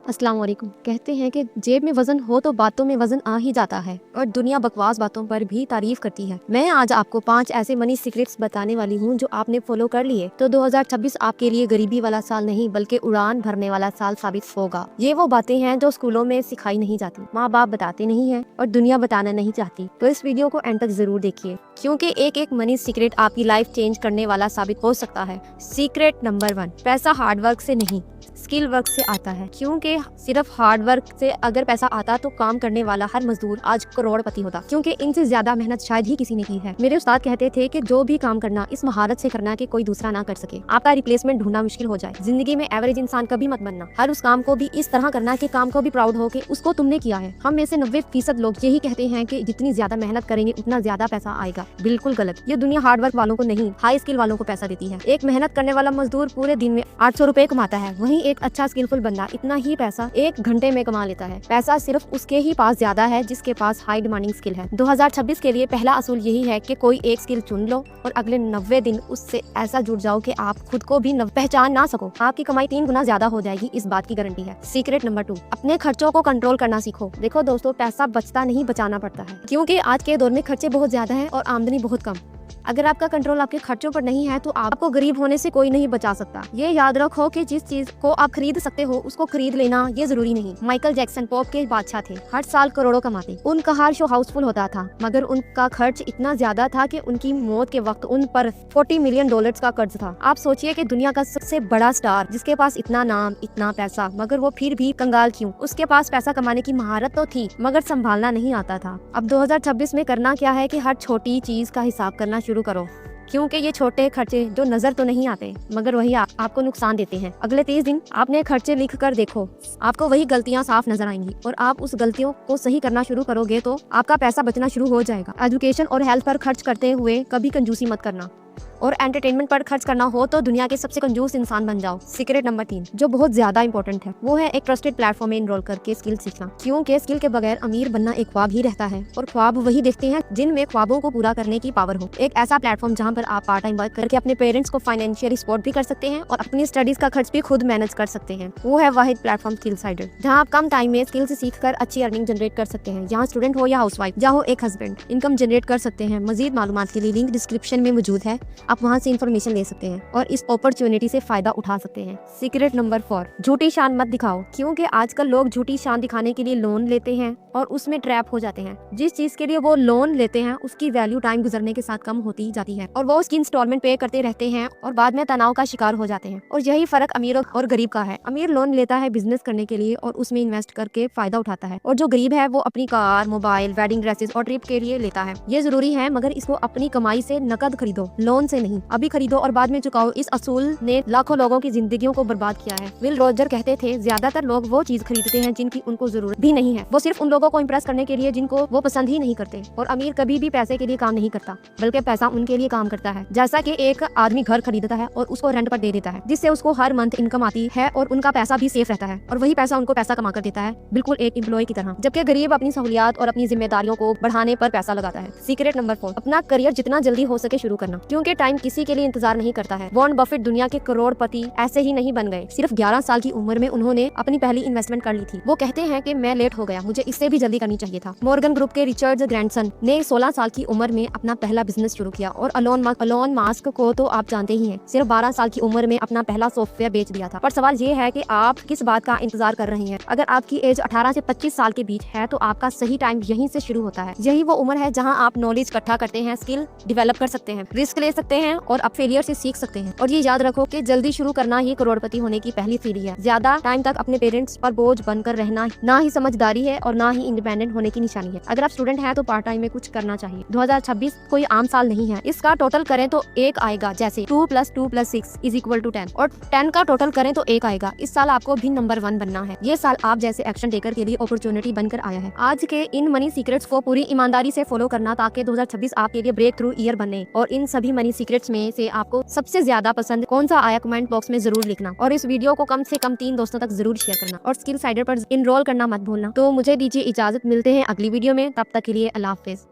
अस्सलाम वालेकुम। कहते हैं कि जेब में वजन हो तो बातों में वजन आ ही जाता है और दुनिया बकवास बातों पर भी तारीफ करती है। मैं आज आपको 5 ऐसे मनी सीक्रेट्स बताने वाली हूँ जो आपने फॉलो कर लिए तो 2026 आपके लिए गरीबी वाला साल नहीं बल्कि उड़ान भरने वाला साल साबित होगा। ये वो बातें हैं जो स्कूलों में सिखाई नहीं जाती, माँ बाप बताते नहीं है और दुनिया बताना नहीं चाहती। तो इस वीडियो को एंड तक जरूर देखिए क्योंकि एक एक मनी सीक्रेट आपकी लाइफ चेंज करने वाला साबित हो सकता है। सीक्रेट नंबर 1, पैसा हार्ड वर्क से नहीं स्किल वर्क से आता है। क्योंकि सिर्फ हार्ड वर्क से अगर पैसा आता तो काम करने वाला हर मजदूर आज करोड़पति होता, क्योंकि इनसे ज्यादा मेहनत शायद ही किसी ने की है। मेरे उस्ताद कहते थे कि जो भी काम करना इस महारत से करना कि कोई दूसरा ना कर सके, आपका रिप्लेसमेंट ढूंढना मुश्किल हो जाए। जिंदगी में एवरेज इंसान कभी मत बनना, हर उस काम को भी इस तरह करना कि काम को भी प्राउड हो कि उसको तुमने किया है। हम में से 90% लोग यही कहते हैं कि जितनी ज्यादा मेहनत करेंगे उतना ज्यादा पैसा आएगा। बिल्कुल गलत। ये दुनिया हार्ड वर्क वालों को नहीं, हाई स्किल वालों को पैसा देती है। एक मेहनत करने वाला मजदूर पूरे दिन में 800 रुपए कमाता है, वहीं एक अच्छा स्किलफुल बंदा इतना ही पैसा 1 घंटे में कमा लेता है। पैसा सिर्फ उसके ही पास ज्यादा है जिसके पास हाई डिमांडिंग स्किल है। 2026 के लिए पहला असूल यही है कि कोई एक स्किल चुन लो और अगले 90 दिन उससे ऐसा जुड़ जाओ कि आप खुद को भी पहचान ना सको। आपकी कमाई 3 गुना ज्यादा हो जाएगी, इस बात की गारंटी है। सीक्रेट नंबर 2, अपने खर्चों को कंट्रोल करना सीखो। देखो दोस्तों, पैसा बचता नहीं बचाना पड़ता है, क्योंकि आज के दौर में खर्चे बहुत ज्यादा है और आमदनी बहुत कम। अगर आपका कंट्रोल आपके खर्चों पर नहीं है तो आपको गरीब होने से कोई नहीं बचा सकता। ये याद रखो कि जिस चीज को आप खरीद सकते हो उसको खरीद लेना ये जरूरी नहीं। माइकल जैक्सन पॉप के बादशाह थे, हर साल करोड़ों कमाते। उनका हर शो हाउसफुल होता था, मगर उनका खर्च इतना ज्यादा था कि उनकी मौत के वक्त उन पर $40 मिलियन का कर्ज था। आप सोचिए कि दुनिया का सबसे बड़ा स्टार जिसके पास इतना नाम, इतना पैसा, मगर वो फिर भी कंगाल क्यों? उसके पास पैसा कमाने की महारत तो थी मगर संभालना नहीं आता था। अब 2026 में करना क्या है कि हर छोटी चीज का हिसाब करना शुरू करो, क्योंकि ये छोटे खर्चे जो नजर तो नहीं आते मगर वही आपको नुकसान देते हैं। अगले 30 दिन आपने खर्चे लिख कर देखो, आपको वही गलतियां साफ नजर आएंगी और आप उस गलतियों को सही करना शुरू करोगे तो आपका पैसा बचना शुरू हो जाएगा। एजुकेशन और हेल्थ पर खर्च करते हुए कभी कंजूसी मत करना और एंटरटेनमेंट पर खर्च करना हो तो दुनिया के सबसे कंजूस इंसान बन जाओ। सीक्रेट नंबर 3, जो बहुत ज्यादा इंपॉर्टेंट है, वो है एक ट्रस्टेड प्लेटफॉर्म में इनरोल करके स्किल सीखना। क्योंकि स्किल के बगैर अमीर बनना एक ख्वाब ही रहता है और ख्वाब वही देखते हैं जिनमें ख्वाबों को पूरा करने की पावर हो। एक ऐसा प्लेटफॉर्म जहाँ पर आप पार्ट टाइम वर्क करके अपने पेरेंट्स को फाइनेंशियली सपोर्ट भी कर सकते हैं और अपनी स्टडीज का खर्च भी खुद मैनेज कर सकते हैं, वो है वाहिद प्लेटफॉर्म स्किलसाइडर, जहाँ आप कम टाइम में स्किल्स सीख कर अच्छी अर्निंग जनरेट कर सकते हैं। यहाँ स्टूडेंट हो या हाउसवाइफ, या हो एक हस्बैंड, इनकम जनरेट कर सकते हैं। मजीद मालूमात के लिए लिंक डिस्क्रिप्शन में मौजूद है, आप वहाँ से इन्फॉर्मेशन ले सकते हैं और इस अपॉर्चुनिटी से फायदा उठा सकते हैं। सीक्रेट नंबर 4, झूठी शान मत दिखाओ। क्योंकि आजकल लोग झूठी शान दिखाने के लिए लोन लेते हैं और उसमें ट्रैप हो जाते हैं। जिस चीज के लिए वो लोन लेते हैं उसकी वैल्यू टाइम गुजरने के साथ कम होती जाती है और वो उसकी इंस्टॉलमेंट पे करते रहते हैं और बाद में तनाव का शिकार हो जाते हैं। और यही फर्क अमीर और गरीब का है। अमीर लोन लेता है बिजनेस करने के लिए और उसमें इन्वेस्ट करके फायदा उठाता है, और जो गरीब है वो अपनी कार, मोबाइल, वेडिंग ड्रेसेस और ट्रिप के लिए लेता है। ये जरूरी है मगर इसको अपनी कमाई से नकद खरीदो, लोन से नहीं। अभी खरीदो और बाद में चुकाओ। इस असूल ने लाखों लोगों की जिंदगियों को बर्बाद किया है। विल रोजर कहते थे, ज्यादातर लोग वो चीज खरीदते हैं जिनकी उनको जरूरत भी नहीं है, वो सिर्फ उन लोगों को इम्प्रेस करने के लिए जिनको वो पसंद ही नहीं करते। और अमीर कभी भी पैसे के लिए काम नहीं करता बल्कि पैसा उनके लिए काम करता है। जैसा कि एक आदमी घर खरीदता है और उसको रेंट पर दे देता है, जिससे उसको हर मंथ इनकम आती है और उनका पैसा भी सेफ रहता है और वही पैसा उनको पैसा कमा कर देता है, बिल्कुल एक एम्प्लॉय की तरह। जबकि गरीब अपनी सहूलियात और अपनी जिम्मेदारियों को बढ़ाने पर पैसा लगाता है। सीक्रेट नंबर 4, अपना करियर जितना जल्दी हो सके शुरू करना। क्योंकि टाइम किसी के लिए इंतजार नहीं करता है। वॉरेन बफेट दुनिया के करोड़पति ऐसे ही नहीं बन गए, सिर्फ 11 साल की उम्र में उन्होंने अपनी पहली इन्वेस्टमेंट कर ली थी। वो कहते हैं कि मैं लेट हो गया, मुझे इससे भी जल्दी करनी चाहिए था। मॉर्गन ग्रुप के रिचर्ड ग्रैंडसन ने 16 साल की उम्र में अपना पहला बिजनेस शुरू किया और अलोन मास्क को तो आप जानते ही हैं, सिर्फ 12 साल की उम्र में अपना पहला सॉफ्टवेयर बेच दिया था। पर सवाल ये है कि आप किस बात का इंतजार कर रहे हैं? अगर आपकी एज 18 से 25 साल के बीच है तो आपका सही टाइम यहीं से शुरू होता है। यही वो उम्र है जहाँ आप नॉलेज इकट्ठा करते हैं, स्किल डेवलप कर सकते हैं, रिस्क ले सकते हैं और अब फेलियर से सीख सकते हैं। और ये याद रखो कि जल्दी शुरू करना ही करोड़पति होने की पहली सीढ़ी है। ज्यादा टाइम तक अपने पेरेंट्स पर बोझ बनकर रहना ना ही समझदारी है और ना ही इंडिपेंडेंट होने की निशानी है। अगर आप स्टूडेंट हैं तो पार्ट टाइम में कुछ करना चाहिए। 2026 कोई आम साल नहीं है, इसका टोटल करें तो 1 आएगा, जैसे 2 + 2 + 6 = 10 और 10 का टोटल करें तो 1 आएगा। इस साल आपको भी नंबर 1 बनना है। ये साल आप जैसे एक्शन टेकर के लिए अपॉर्चुनिटी बनकर आया है। आज के इन मनी सीक्रेट्स को पूरी ईमानदारी से फॉलो करना ताकि 2026 आपके लिए ब्रेक थ्रू ईयर बने। और इन सभी मनी सीक्रेट्स में से आपको सबसे ज्यादा पसंद कौन सा आया कमेंट बॉक्स में जरूर लिखना और इस वीडियो को कम से कम 3 दोस्तों तक जरूर शेयर करना और स्किलसाइडर पर इनरोल करना मत भूलना। तो मुझे दीजिए इजाजत, मिलते हैं अगली वीडियो में, तब तक के लिए अल्लाह हाफिज।